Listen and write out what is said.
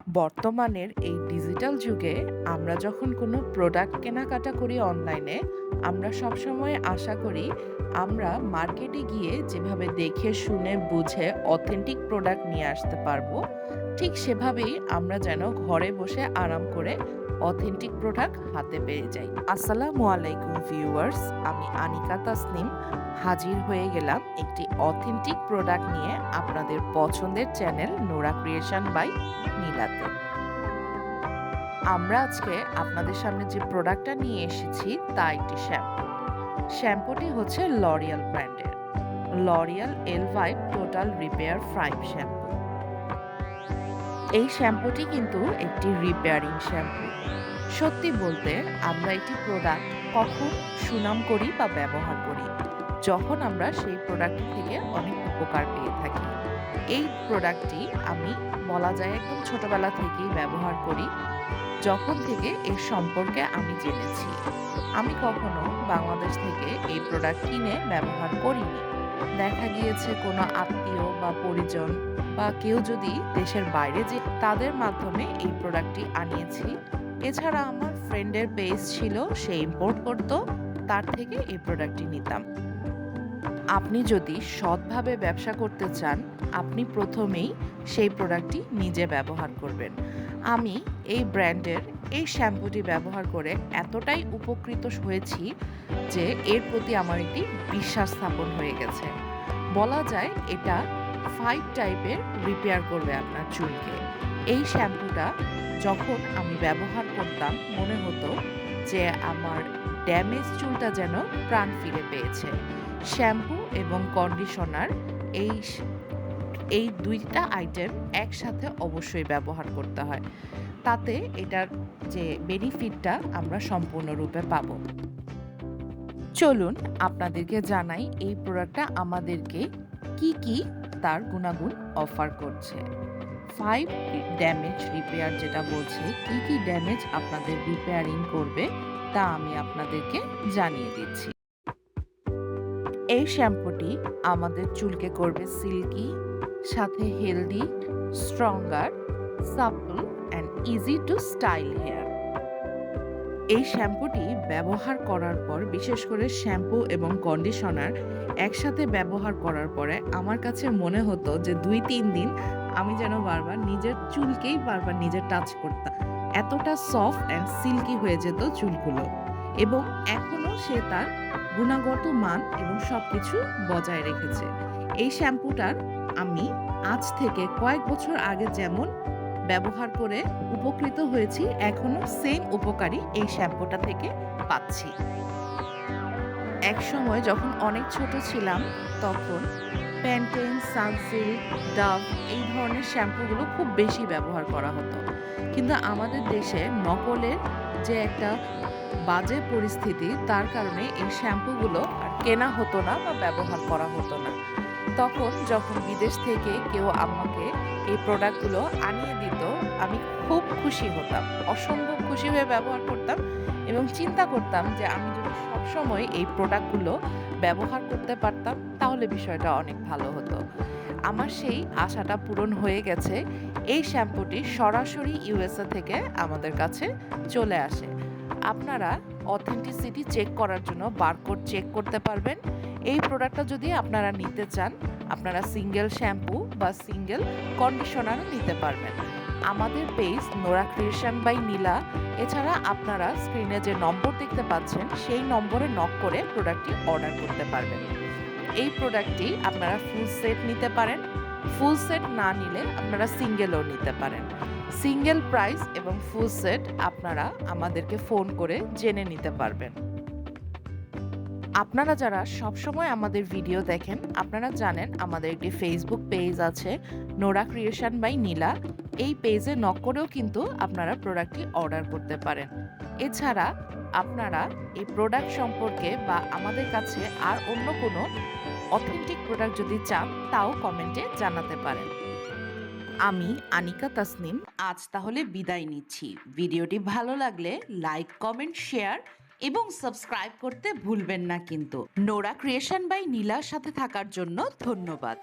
বর্তমানের এই ডিজিটাল যুগে আমরা যখন কোনো প্রোডাক্ট কেনাকাটা করি অনলাইনে, আমরা সবসময় আশা করি আমরা মার্কেটে গিয়ে যেভাবে দেখে শুনে বুঝে অথেন্টিক প্রোডাক্ট নিয়ে আসতে পারবো, ঠিক সেভাবেই আমরা যেন ঘরে বসে আরাম করে অথেন্টিক প্রোডাক্ট হাতে পেয়ে যাই। আসসালামু আলাইকুম ভিউয়ার্স, আমি আনিকা তাসনিম হাজির হয়ে গেলাম একটি অথেন্টিক প্রোডাক্ট নিয়ে আপনাদের পছন্দের চ্যানেল নোরা ক্রিয়েশন বাই নীলাতে। আমরা আজকে আপনাদের সামনে যে প্রোডাক্টটা নিয়ে এসেছি তা একটি শ্যাম্পু। শ্যাম্পুটি হচ্ছে লরিয়াল ব্র্যান্ডের L'Oreal Elvive total repair prime shampoo. এই শ্যাম্পুটি কিন্তু একটি রিপেয়ারিং শ্যাম্পু। সত্যি বলতে আমরা একটি প্রোডাক্ট কখন সুনাম করি বা ব্যবহার করি, যখন আমরা সেই প্রোডাক্ট থেকে অনেক উপকার পেয়ে থাকি। এই প্রোডাক্টটি আমি বলা যায় একদম ছোটবেলা থেকেই ব্যবহার করি, যখন থেকে এর সম্পর্কে আমি জেনেছি। আমি কখনো বাংলাদেশ থেকে এই প্রোডাক্ট কিনে ব্যবহার করিনি। দেখা গিয়েছে কোনো আত্মীয় বা পরিজন বা কেউ যদি দেশের বাইরে যে তাদের মাধ্যমে এই প্রোডাক্টটি আনিয়েছি। এছাড়া আমার ফ্রেন্ডের পেজ ছিল, সে ইম্পোর্ট করতো, তার থেকে এই প্রোডাক্টটি নিতাম। আপনি যদি সৎভাবে ব্যবসা করতে চান, আপনি প্রথমেই সেই প্রোডাক্টটি নিজে ব্যবহার করবেন। আমি এই ব্র্যান্ডের এই শ্যাম্পুটি ব্যবহার করে এতটাই উপকৃত হয়েছি যে এর প্রতি আমার একটি বিশ্বাস স্থাপন হয়ে গেছে। বলা যায় এটা 5 টাইপের রিপেয়ার করবে আপনার চুলকে। এই শ্যাম্পুটা যখন আমি ব্যবহার করতাম মনে হতো যে আমার ড্যামেজ চুলটা যেন প্রাণ ফিরে পেয়েছে। শ্যাম্পু এবং কন্ডিশনার এই এই দুইটা আইটেম একসাথে অবশ্যই ব্যবহার করতে হয়, তাতে এটার যে বেনিফিটটা আমরা সম্পূর্ণরূপে পাবো। চলুন আপনাদেরকে জানাই এই প্রোডাক্টটা আমাদেরকে কি কি তার গুণাগুণ অফার করছে। 5 ড্যামেজ রিপেয়ার যেটা বলছে, কি কি ড্যামেজ আপনাদের রিপেয়ারিং করবে তা আমি আপনাদেরকে জানিয়ে দিচ্ছি। এই শ্যাম্পুটি আমাদের চুলকে করবে সিল্কি, সাথে healthy, stronger, supple and easy to style hair. এই শ্যাম্পুটি ব্যবহার করার পর, বিশেষ করে শ্যাম্পু এবং কন্ডিশনার একসাথে ব্যবহার করার পরে আমার কাছে মনে হতো যে 2-3 দিন আমি যেন বারবার নিজের চুলকেই বারবার নিজে টাচ করতাম। এতটা সফট অ্যান্ড সিল্কি হয়ে যেত চুলগুলো, এবং এখনো সে তার গুণগত মান এবং সবকিছু বজায় রেখেছে। এই শ্যাম্পুটার আমি আজ থেকে কয়েক বছর আগে যেমন ব্যবহার করে উপকৃত হয়েছি, এখনো সেম উপকারী এই শ্যাম্পুটা থেকে পাচ্ছি। এক সময় যখন অনেক ছোট ছিলাম তখন প্যান্টেন, সানসিল্ক, ডাভ এই ধরনের শ্যাম্পুগুলো খুব বেশি ব্যবহার করা হতো। কিন্তু আমাদের দেশে নকলের যে একটা বাজে পরিস্থিতি, তার কারণে এই শ্যাম্পুগুলো আর কেনা হতো না বা ব্যবহার করা হতো না। তখন যখন বিদেশ থেকে কেউ আমাকে এই প্রোডাক্টগুলো আনিয়ে দিত, আমি খুব খুশি হতাম, অসম্ভব খুশি হয়ে ব্যবহার করতাম এবং চিন্তা করতাম যে আমি যদি সবসময় এই প্রোডাক্টগুলো ব্যবহার করতে পারতাম তাহলে বিষয়টা অনেক ভালো হতো। আমার সেই আশাটা পূরণ হয়ে গেছে। এই শ্যাম্পুটি সরাসরি ইউএসএ থেকে আমাদের কাছে চলে আসে। আপনারা অথেন্টিসিটি চেক করার জন্য বারকোড চেক করতে পারবেন। এই প্রোডাক্টটা যদি আপনারা নিতে চান, আপনারা সিঙ্গেল শ্যাম্পু বা সিঙ্গেল কন্ডিশনারও নিতে পারবেন। আমাদের পেজ নোরা ক্রিয়েশন বাই নীলা, এছাড়া আপনারা স্ক্রিনে যে নম্বর দেখতে পাচ্ছেন সেই নম্বরে নক করে প্রোডাক্টটি অর্ডার করতে পারবেন। এই প্রোডাক্টটি আপনারা ফুল সেট নিতে পারেন, ফুল সেট না নিলে আপনারা সিঙ্গেলও নিতে পারেন। সিঙ্গেল প্রাইস এবং ফুল সেট আপনারা আমাদেরকে ফোন করে জেনে নিতে পারবেন। আপনারা যারা সবসময় আমাদের ভিডিও দেখেন, আপনারা জানেন আমাদের একটি ফেসবুক পেজ আছে নোরা ক্রিয়েশন বাই নীলা। এই পেজে নক করেও কিন্তু আপনারা প্রোডাক্টটি অর্ডার করতে পারেন। এছাড়া আপনারা এই প্রোডাক্ট সম্পর্কে বা আমাদের কাছে আর অন্য কোনো অথেন্টিক প্রোডাক্ট যদি চান তাও কমেন্টে জানাতে পারেন। আমি আনিকা তাসনিম আজ তাহলে বিদায় নিচ্ছি। ভিডিওটি ভালো লাগলে লাইক, কমেন্ট, শেয়ার এবং সাবস্ক্রাইব করতে ভুলবেন না কিন্তু। নোরা ক্রিয়েশন বাই নীলার সাথে থাকার জন্য ধন্যবাদ।